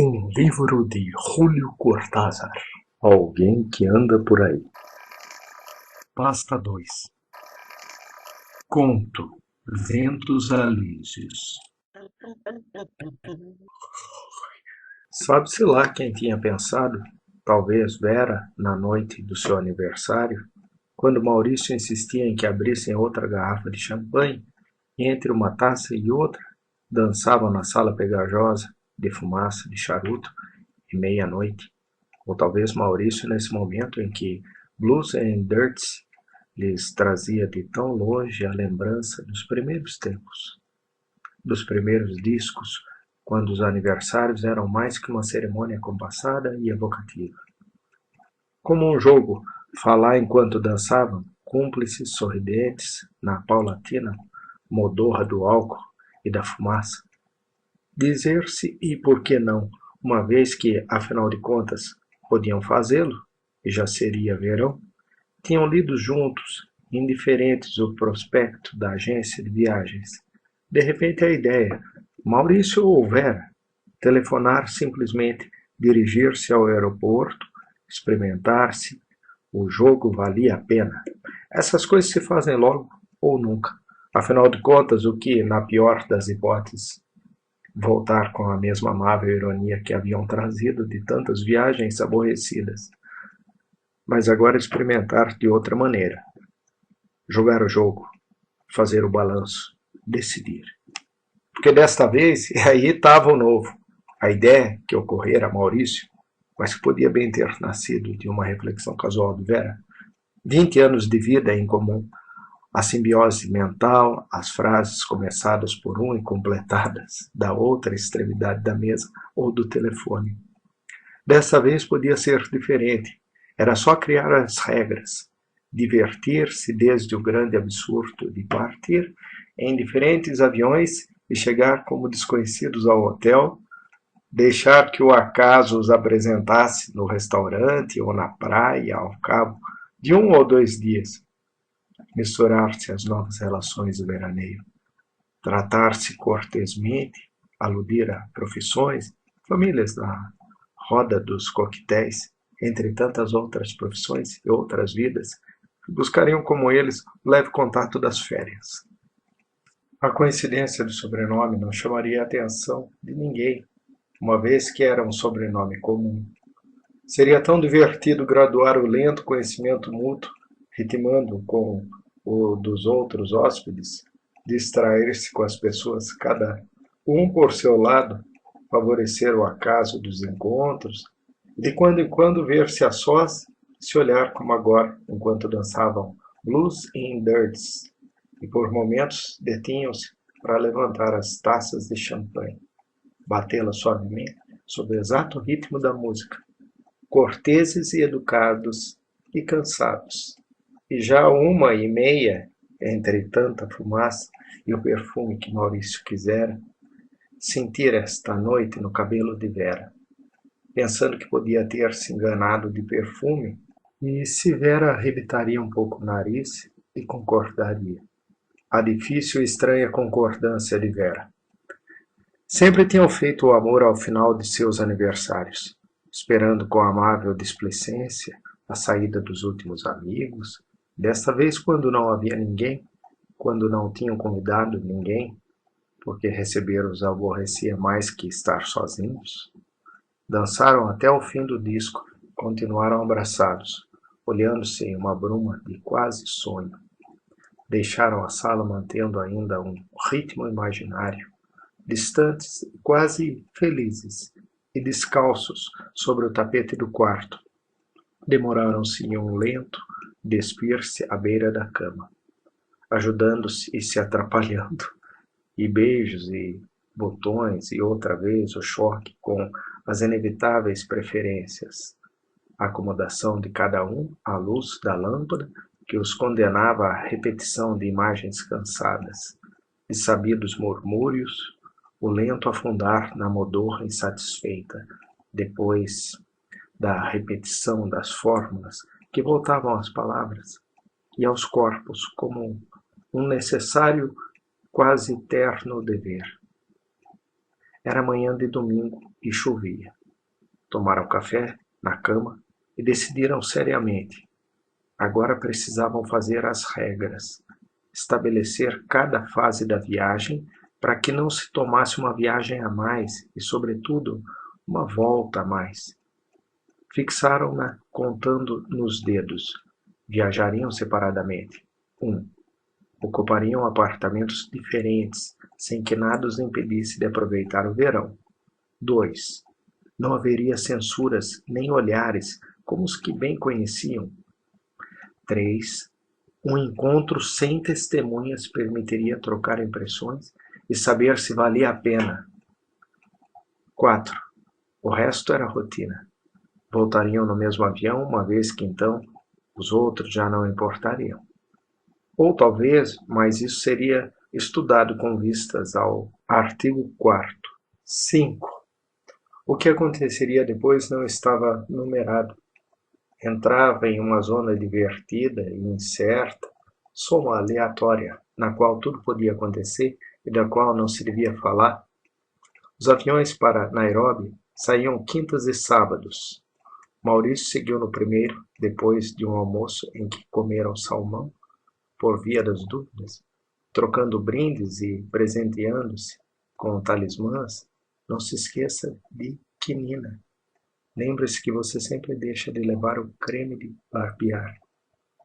Um livro de Júlio Cortázar. Alguém que anda por aí. Pasta 2. Conto Ventos Alísios. Sabe-se lá quem tinha pensado, talvez Vera, na noite do seu aniversário, quando Maurício insistia em que abrissem outra garrafa de champanhe, e entre uma taça e outra, dançavam na sala pegajosa, de fumaça, de charuto, e meia-noite. Ou talvez Maurício, nesse momento em que Blues and Dirts lhes trazia de tão longe a lembrança dos primeiros tempos, dos primeiros discos, quando os aniversários eram mais que uma cerimônia compassada e evocativa. Como um jogo, falar enquanto dançavam, cúmplices, sorridentes, na paulatina modorra do álcool e da fumaça. Dizer-se e por que não, uma vez que, afinal de contas, podiam fazê-lo, e já seria verão, tinham lido juntos, indiferentes o prospecto da agência de viagens. De repente a ideia, Maurício ou Vera, telefonar simplesmente, dirigir-se ao aeroporto, experimentar-se, o jogo valia a pena. Essas coisas se fazem logo ou nunca. Afinal de contas, o que, na pior das hipóteses, voltar com a mesma amável ironia que haviam trazido de tantas viagens aborrecidas. Mas agora experimentar de outra maneira. Jogar o jogo, fazer o balanço, decidir. Porque desta vez, e aí estava o novo. A ideia que ocorrera a Maurício, mas que podia bem ter nascido de uma reflexão casual de Vera. 20 anos de vida em comum, a simbiose mental, as frases começadas por um e completadas da outra extremidade da mesa ou do telefone. Dessa vez podia ser diferente. Era só criar as regras, divertir-se desde o grande absurdo de partir em diferentes aviões e chegar como desconhecidos ao hotel, deixar que o acaso os apresentasse no restaurante ou na praia ao cabo de 1 ou 2 dias, misturar-se às novas relações do veraneio, tratar-se cortesmente, aludir a profissões, famílias da roda dos coquetéis, entre tantas outras profissões e outras vidas, que buscariam como eles o leve contato das férias. A coincidência do sobrenome não chamaria a atenção de ninguém, uma vez que era um sobrenome comum. Seria tão divertido graduar o lento conhecimento mútuo, ritmando com o dos outros hóspedes, distrair-se com as pessoas, cada um por seu lado, favorecer o acaso dos encontros, e de quando em quando ver-se a sós, se olhar como agora, enquanto dançavam Blues in Dirts, e por momentos detinham-se para levantar as taças de champanhe, batê-las suavemente sob o exato ritmo da música, corteses e educados e cansados. E já 1h30, entre tanta fumaça e o perfume que Maurício quisera, sentir esta noite no cabelo de Vera, pensando que podia ter se enganado de perfume, e se Vera arrebitaria um pouco o nariz e concordaria. A difícil e estranha concordância de Vera. Sempre tinham feito o amor ao final de seus aniversários, esperando com amável displicência a saída dos últimos amigos, desta vez quando não havia ninguém, quando não tinham convidado ninguém, porque receber os aborrecia mais que estar sozinhos. Dançaram até o fim do disco, continuaram abraçados, olhando-se em uma bruma de quase sonho. Deixaram a sala mantendo ainda um ritmo imaginário, distantes, quase felizes, e descalços sobre o tapete do quarto. Demoraram-se em um lento despir-se à beira da cama, ajudando-se e se atrapalhando, e beijos e botões e outra vez o choque com as inevitáveis preferências, a acomodação de cada um à luz da lâmpada que os condenava à repetição de imagens cansadas, de sabidos murmúrios, o lento afundar na modorra insatisfeita, depois da repetição das fórmulas que voltavam às palavras e aos corpos como um necessário, quase terno dever. Era manhã de domingo e chovia. Tomaram café na cama e decidiram seriamente. Agora precisavam fazer as regras, estabelecer cada fase da viagem para que não se tomasse uma viagem a mais e, sobretudo, uma volta a mais. Fixaram-na contando nos dedos. Viajariam separadamente. ocupariam apartamentos diferentes, sem que nada os impedisse de aproveitar o verão. 2. Não haveria censuras nem olhares como os que bem conheciam. 3. Um encontro sem testemunhas permitiria trocar impressões e saber se valia a pena. 4. O resto era rotina. Voltariam no mesmo avião, uma vez que então os outros já não importariam. Ou talvez, mas isso seria estudado com vistas ao artigo 4º. 5. O que aconteceria depois não estava numerado. Entrava em uma zona divertida e incerta, soma aleatória, na qual tudo podia acontecer e da qual não se devia falar. Os aviões para Nairobi saíam quintas e sábados. Maurício seguiu no primeiro, depois de um almoço em que comeram salmão, por via das dúvidas, trocando brindes e presenteando-se com talismãs. Não se esqueça de quinina. Lembre-se que você sempre deixa de levar o creme de barbear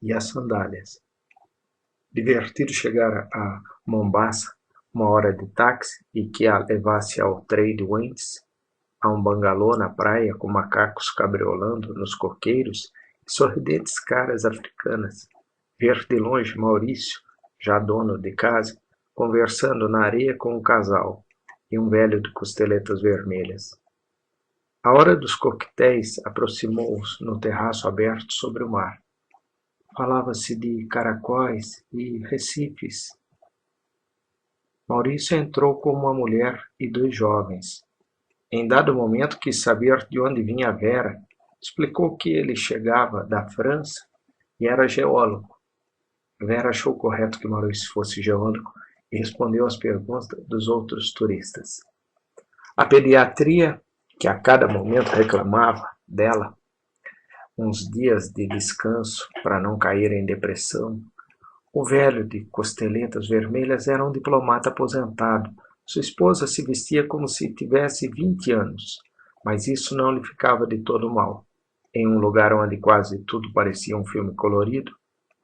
e as sandálias. Divertido chegar a Mombasa, 1 hora de táxi, e que a levasse ao Trade Winds, a um bangalô na praia com macacos cabriolando nos coqueiros e sorridentes caras africanas. Ver de longe Maurício, já dono de casa, conversando na areia com um casal e um velho de costeletas vermelhas. A hora dos coquetéis aproximou-os no terraço aberto sobre o mar. Falava-se de caracóis e recifes. Maurício entrou com uma mulher e 2 jovens. Em dado momento quis saber de onde vinha a Vera. Explicou que ele chegava da França e era geólogo. Vera achou correto que Maurício fosse geólogo e respondeu às perguntas dos outros turistas. A pediatria, que a cada momento reclamava dela, uns dias de descanso para não cair em depressão. O velho de costeletas vermelhas era um diplomata aposentado. Sua esposa se vestia como se tivesse 20 anos, mas isso não lhe ficava de todo mal. Em um lugar onde quase tudo parecia um filme colorido,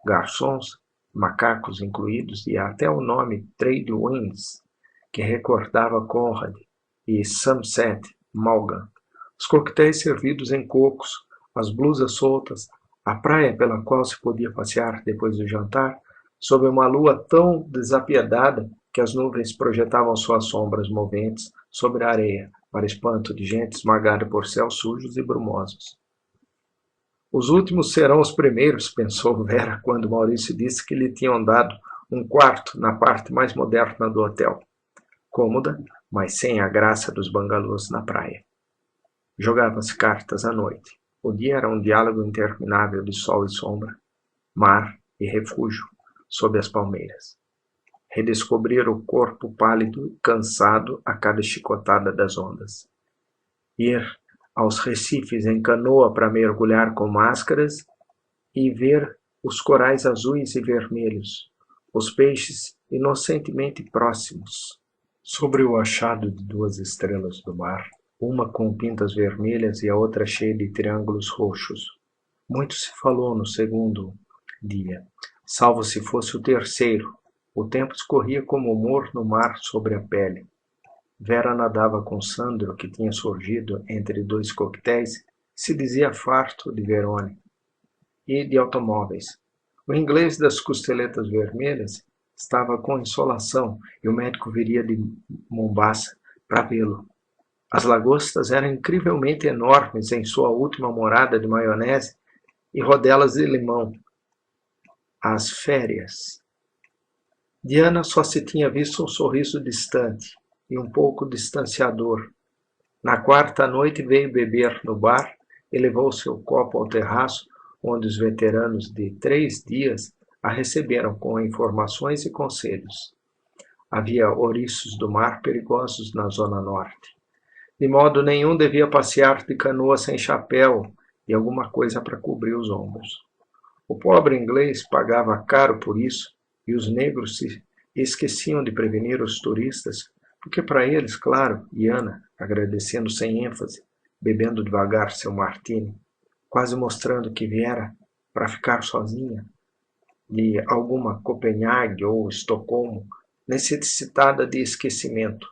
garçons, macacos incluídos e até o nome Trade Winds, que recordava Conrad e Somerset Maugham. Os coquetéis servidos em cocos, as blusas soltas, a praia pela qual se podia passear depois do jantar, sob uma lua tão desapiedada que as nuvens projetavam suas sombras moventes sobre a areia, para espanto de gente esmagada por céus sujos e brumosos. Os últimos serão os primeiros, pensou Vera quando Maurício disse que lhe tinham dado um quarto na parte mais moderna do hotel. Cômoda, mas sem a graça dos bangalôs na praia. Jogava-se cartas à noite. O dia era um diálogo interminável de sol e sombra, mar e refúgio, sob as palmeiras. Redescobrir o corpo pálido e cansado a cada chicotada das ondas. Ir aos recifes em canoa para mergulhar com máscaras e ver os corais azuis e vermelhos, os peixes inocentemente próximos. Sobre o achado de 2 estrelas do mar, uma com pintas vermelhas e a outra cheia de triângulos roxos. Muito se falou no segundo dia, salvo se fosse o terceiro. O tempo escorria como humor no mar sobre a pele. Vera nadava com Sandro, que tinha surgido entre 2 coquetéis, se dizia farto de Verone e de automóveis. O inglês das costeletas vermelhas estava com insolação e o médico viria de Mombasa para vê-lo. As lagostas eram incrivelmente enormes em sua última morada de maionese e rodelas de limão. As férias. Diana só se tinha visto um sorriso distante e um pouco distanciador. Na 4ª noite veio beber no bar e levou seu copo ao terraço, onde os veteranos de 3 dias a receberam com informações e conselhos. Havia ouriços do mar perigosos na zona norte. De modo nenhum devia passear de canoa sem chapéu e alguma coisa para cobrir os ombros. O pobre inglês pagava caro por isso, e os negros se esqueciam de prevenir os turistas, porque para eles, claro, e Ana, agradecendo sem ênfase, bebendo devagar seu martini, quase mostrando que viera para ficar sozinha, de alguma Copenhague ou Estocolmo, necessitada de esquecimento.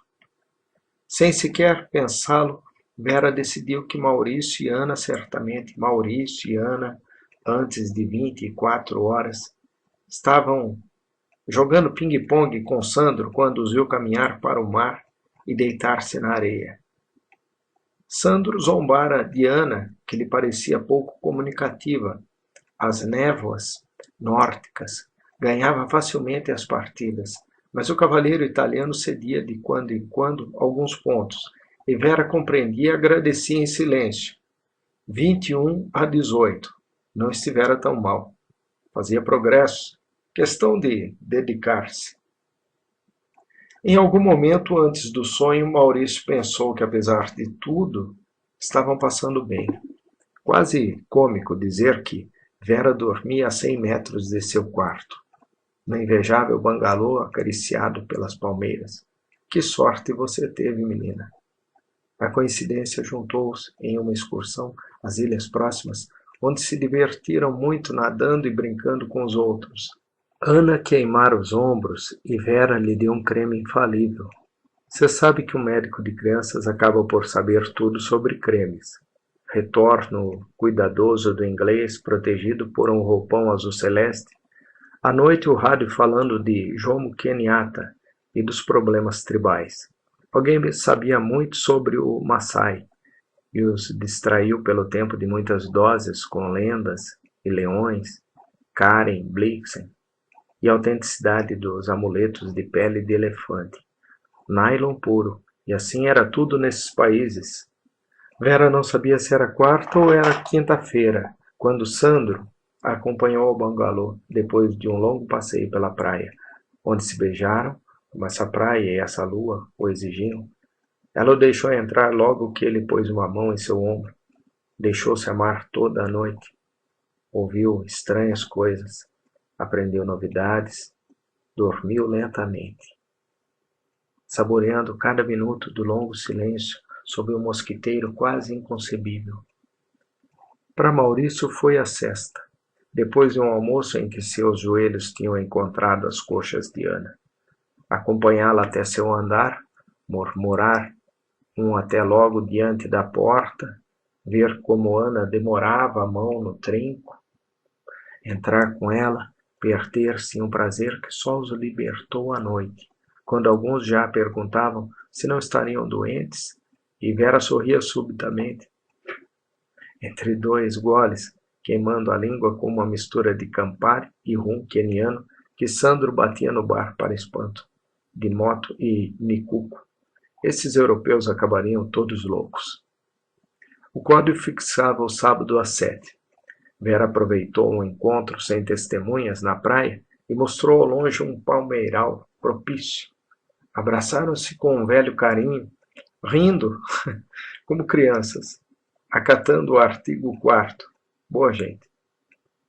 Sem sequer pensá-lo, Vera decidiu que Maurício e Ana, certamente, Maurício e Ana, antes de 24 horas, estavam jogando pingue-pongue com Sandro quando os viu caminhar para o mar e deitar-se na areia. Sandro zombara de Ana, que lhe parecia pouco comunicativa. As névoas nórdicas ganhava facilmente as partidas, mas o cavalheiro italiano cedia de quando em quando alguns pontos, e Vera compreendia e agradecia em silêncio. 21-18. Não estivera tão mal. Fazia progresso. Questão de dedicar-se. Em algum momento antes do sonho, Maurício pensou que, apesar de tudo, estavam passando bem. Quase cômico dizer que Vera dormia a 100 metros de seu quarto, no invejável bangalô acariciado pelas palmeiras. Que sorte você teve, menina! A coincidência juntou-os em uma excursão às ilhas próximas, onde se divertiram muito nadando e brincando com os outros. Ana queimara os ombros e Vera lhe deu um creme infalível. Você sabe que um médico de crianças acaba por saber tudo sobre cremes. Retorno cuidadoso do inglês, protegido por um roupão azul celeste. À noite o rádio falando de Jomo Kenyatta e dos problemas tribais. Alguém sabia muito sobre o Maasai e os distraiu pelo tempo de muitas doses com lendas e leões, Karen Blixen, e a autenticidade dos amuletos de pele de elefante. Nylon puro, e assim era tudo nesses países. Vera não sabia se era quarta ou era quinta-feira, quando Sandro a acompanhou ao bangalô, depois de um longo passeio pela praia, onde se beijaram, como essa praia e essa lua o exigiam. Ela o deixou entrar logo que ele pôs uma mão em seu ombro. Deixou-se amar toda a noite. Ouviu estranhas coisas, aprendeu novidades, dormiu lentamente, saboreando cada minuto do longo silêncio sob um mosquiteiro quase inconcebível. Para Maurício foi a sesta, depois de um almoço em que seus joelhos tinham encontrado as coxas de Ana. Acompanhá-la até seu andar, murmurar um até logo diante da porta, ver como Ana demorava a mão no trinco, entrar com ela, perder-se em um prazer que só os libertou à noite, quando alguns já perguntavam se não estariam doentes, e Vera sorria subitamente, entre 2 goles, queimando a língua com uma mistura de Campari e rum queniano que Sandro batia no bar para espanto, de moto e micuco. Esses europeus acabariam todos loucos. O código fixava o sábado às 7. Vera aproveitou um encontro sem testemunhas na praia e mostrou ao longe um palmeiral propício. Abraçaram-se com um velho carinho, rindo como crianças, acatando o artigo 4º. Boa gente.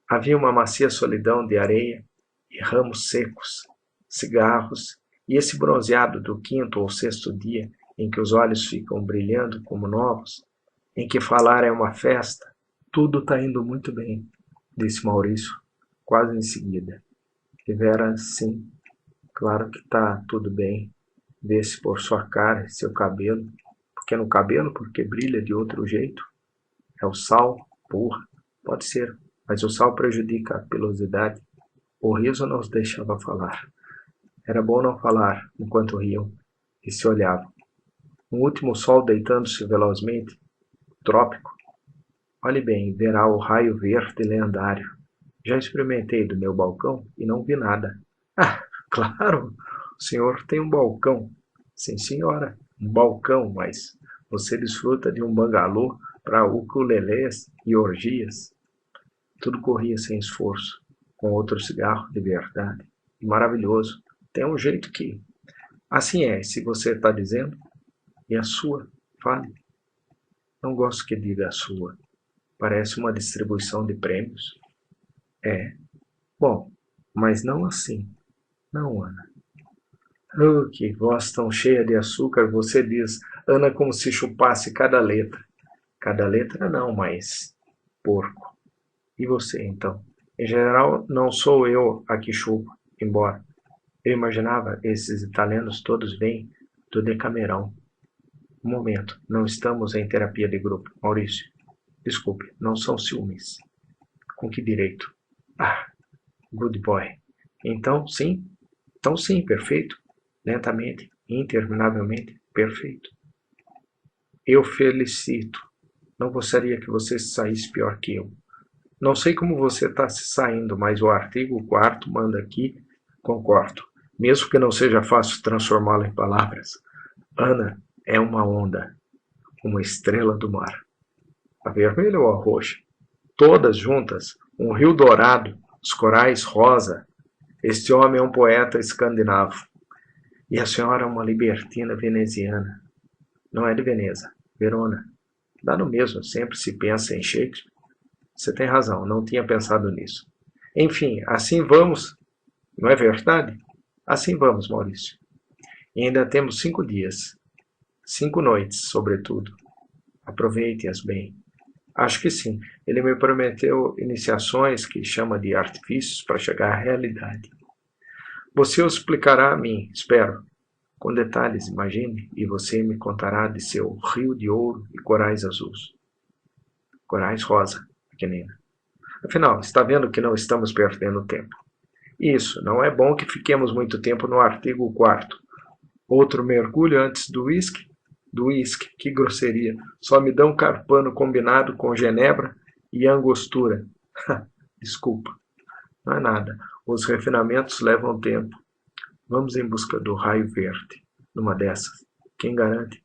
Havia uma macia solidão de areia e ramos secos, cigarros e esse bronzeado do 5º ou 6º dia em que os olhos ficam brilhando como novos, em que falar é uma festa. Tudo está indo muito bem, disse Maurício, quase em seguida. E Vera, sim, claro que está tudo bem. Vê-se por sua cara e seu cabelo. Por que no cabelo? Porque brilha de outro jeito. É o sal, porra, pode ser, mas o sal prejudica a pilosidade. O riso não os deixava falar. Era bom não falar enquanto riam e se olhavam. Um último sol deitando-se velozmente, trópico. Olhe bem, verá o raio verde lendário. Já experimentei do meu balcão e não vi nada. Ah, claro, o senhor tem um balcão. Sim, senhora, um balcão, mas você desfruta de um bangalô para ukulelês e orgias. Tudo corria sem esforço, com outro cigarro de verdade. E maravilhoso. Tem um jeito que Assim é, se você está dizendo, e a sua, fale. Não gosto que diga a sua. Parece uma distribuição de prêmios. É. Bom, mas não assim. Não, Ana. Oh, que voz tão cheia de açúcar, você diz, Ana, como se chupasse cada letra. Cada letra não, mas porco. E você, então? Em geral, não sou eu a que chupo, embora eu imaginava esses italianos todos vêm do Decamerão. Um momento, não estamos em terapia de grupo. Maurício, desculpe, não são ciúmes. Com que direito? Ah, good boy. Então, sim? Então, sim, perfeito. Lentamente, interminavelmente, perfeito. Eu felicito. Não gostaria que você saísse pior que eu. Não sei como você está se saindo, mas o artigo 4º manda aqui, concordo. Mesmo que não seja fácil transformá-lo em palavras. Ana é uma onda, uma estrela do mar. A vermelha ou a roxa? Todas juntas, um rio dourado, os corais rosa. Este homem é um poeta escandinavo. E a senhora é uma libertina veneziana. Não é de Veneza, Verona. Dá no mesmo, sempre se pensa em Shakespeare. Você tem razão, não tinha pensado nisso. Enfim, assim vamos, não é verdade? Assim vamos, Maurício. E ainda temos 5 dias. 5 noites, sobretudo. Aproveite-as bem. Acho que sim. Ele me prometeu iniciações que chama de artifícios para chegar à realidade. Você os explicará a mim, espero. Com detalhes, imagine, e você me contará de seu rio de ouro e corais azuis. Corais rosa, pequenina. Afinal, está vendo que não estamos perdendo tempo. Isso, não é bom que fiquemos muito tempo no artigo 4º. Outro mergulho antes do uísque? Do uísque, que grosseria. Só me dão carpano combinado com genebra e angostura. Desculpa. Não é nada. Os refinamentos levam tempo. Vamos em busca do raio verde. Numa dessas. Quem garante?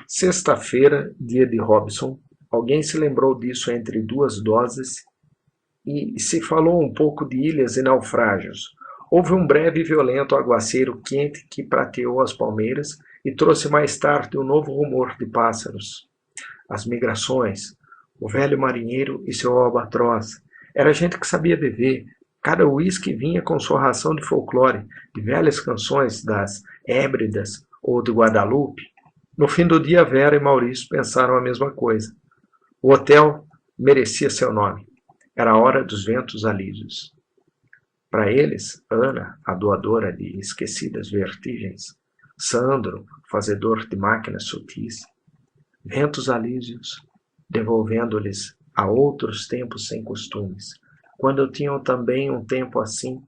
Sexta-feira, dia de Robson. Alguém se lembrou disso entre 2 doses e se falou um pouco de ilhas e naufrágios. Houve um breve e violento aguaceiro quente que prateou as palmeiras e trouxe mais tarde um novo rumor de pássaros. As migrações, o velho marinheiro e seu albatroz. Era gente que sabia beber. Cada uísque vinha com sua ração de folclore, de velhas canções das Hébridas ou de Guadalupe. No fim do dia, Vera e Maurício pensaram a mesma coisa. O hotel merecia seu nome. Era a hora dos ventos alísios. Para eles, Ana, a doadora de esquecidas vertigens, Sandro, fazedor de máquinas sutis, ventos alísios, devolvendo-lhes a outros tempos sem costumes, quando tinham também um tempo assim,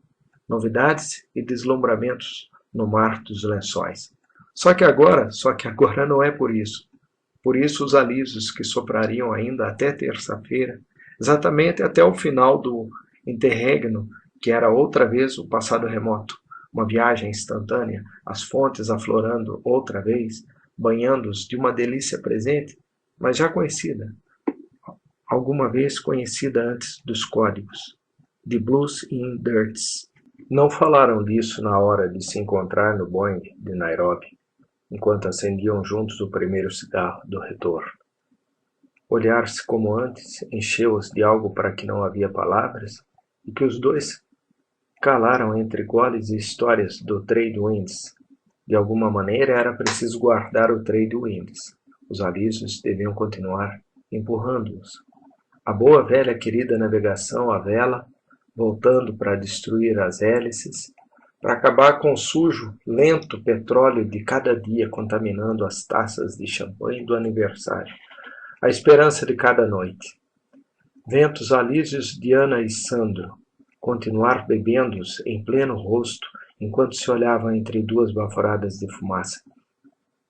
novidades e deslumbramentos no mar dos lençóis. Só que agora não é por isso. Por isso os alísios que soprariam ainda até terça-feira, exatamente até o final do interregno, que era outra vez o passado remoto, uma viagem instantânea, as fontes aflorando outra vez, banhando-os de uma delícia presente, mas já conhecida, alguma vez conhecida antes dos códigos, de Blues in Dirts. Não falaram disso na hora de se encontrar no Boeing de Nairobi, enquanto acendiam juntos o primeiro cigarro do retorno. Olhar-se como antes encheu-os de algo para que não havia palavras, e que os dois calaram entre goles e histórias do trade winds. De alguma maneira era preciso guardar o trade winds. Os alísios deviam continuar empurrando-os. A boa velha querida navegação à vela, voltando para destruir as hélices, para acabar com o sujo, lento petróleo de cada dia contaminando as taças de champanhe do aniversário. A esperança de cada noite. Ventos alísios de Ana e Sandro. Continuar bebendo-os em pleno rosto, enquanto se olhavam entre 2 baforadas de fumaça.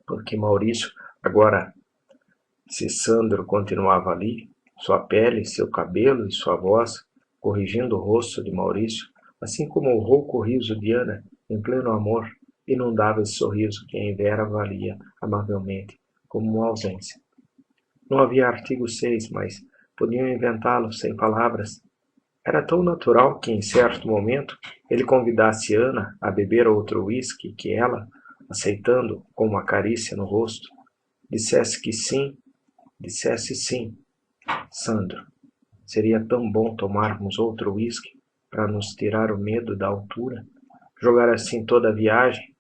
Porque Maurício, agora, se Sandro continuava ali, sua pele, seu cabelo e sua voz, corrigindo o rosto de Maurício, assim como o rouco riso de Ana, em pleno amor, inundava esse sorriso que em Vera valia amavelmente, como uma ausência. Não havia artigo 6, mas podiam inventá-lo sem palavras. Era tão natural que, em certo momento, ele convidasse Ana a beber outro uísque que ela, aceitando com uma carícia no rosto, dissesse sim, Sandro. Seria tão bom tomarmos outro uísque para nos tirar o medo da altura, jogar assim toda a viagem.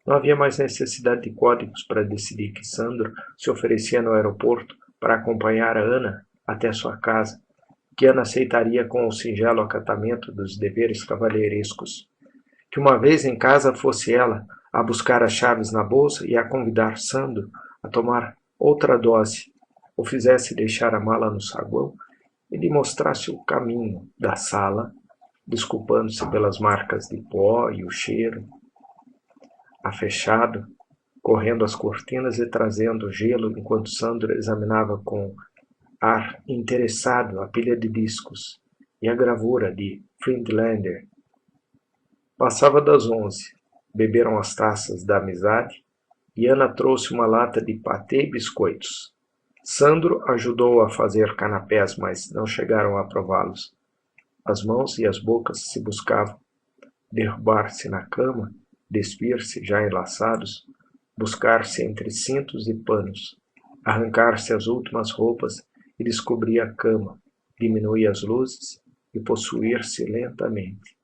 Não havia mais necessidade de códigos para decidir que Sandro se oferecia no aeroporto para acompanhar a Ana até sua casa, que Ana aceitaria com o singelo acatamento dos deveres cavalheirescos. Que uma vez em casa fosse ela a buscar as chaves na bolsa e a convidar Sandro a tomar outra dose, ou fizesse deixar a mala no saguão e lhe mostrasse o caminho da sala, desculpando-se pelas marcas de pó e o cheiro, afechado, correndo as cortinas e trazendo gelo enquanto Sandro examinava com ar interessado a pilha de discos e a gravura de Friedlander. Passava das 11, beberam as taças da amizade e Ana trouxe uma lata de patê e biscoitos. Sandro ajudou a fazer canapés, mas não chegaram a prová-los. As mãos e as bocas se buscavam, derrubar-se na cama, despir-se já enlaçados, buscar-se entre cintos e panos, arrancar-se as últimas roupas e descobrir a cama, diminuir as luzes e possuir-se lentamente,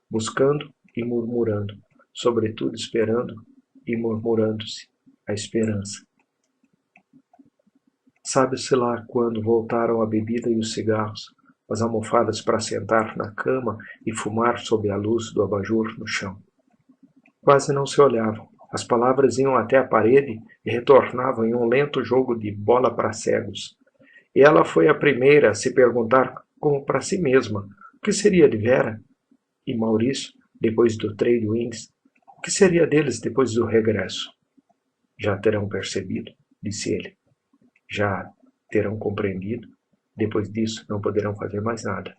buscando e murmurando, sobretudo esperando e murmurando-se a esperança. Sabe-se lá quando voltaram a bebida e os cigarros, as almofadas para sentar na cama e fumar sob a luz do abajur no chão. Quase não se olhavam. As palavras iam até a parede e retornavam em um lento jogo de bola para cegos. E ela foi a primeira a se perguntar, como para si mesma, o que seria de Vera e Maurício depois do trade wins? O que seria deles depois do regresso? Já terão percebido, disse ele. Já terão compreendido. Depois disso, não poderão fazer mais nada.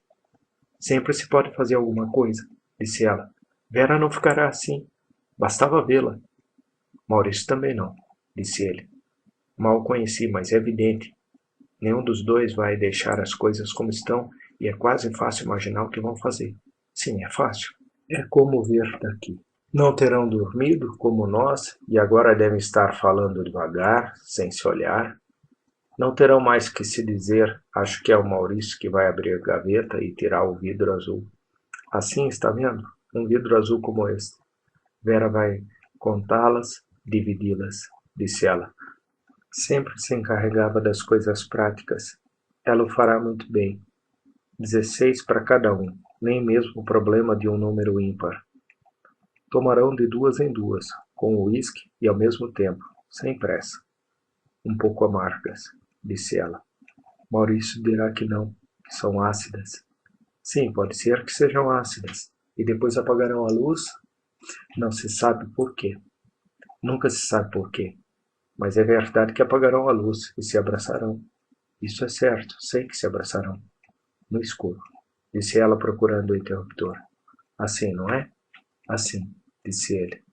Sempre se pode fazer alguma coisa, disse ela. Vera não ficará assim. Bastava vê-la. Maurício também não, disse ele. Mal o conheci, mas é evidente. Nenhum dos dois vai deixar as coisas como estão e é quase fácil imaginar o que vão fazer. Sim, é fácil. É como ver daqui. Não terão dormido, como nós, e agora devem estar falando devagar, sem se olhar. Não terão mais que se dizer, acho que é o Maurício que vai abrir a gaveta e tirar o vidro azul. Assim, está vendo? Um vidro azul como este. Vera vai contá-las, dividi-las, disse ela. Sempre se encarregava das coisas práticas. Ela o fará muito bem. 16 para cada um, nem mesmo o problema de um número ímpar. Tomarão de duas em duas, com o uísque e ao mesmo tempo, sem pressa. Um pouco amargas, disse ela. Maurício dirá que não, que são ácidas. Sim, pode ser que sejam ácidas. E depois apagarão a luz? Não se sabe por quê. Nunca se sabe por quê. Mas é verdade que apagarão a luz e se abraçarão. Isso é certo, sei que se abraçarão. No escuro, disse ela procurando o interruptor. Assim, não é? Assim, disse ele.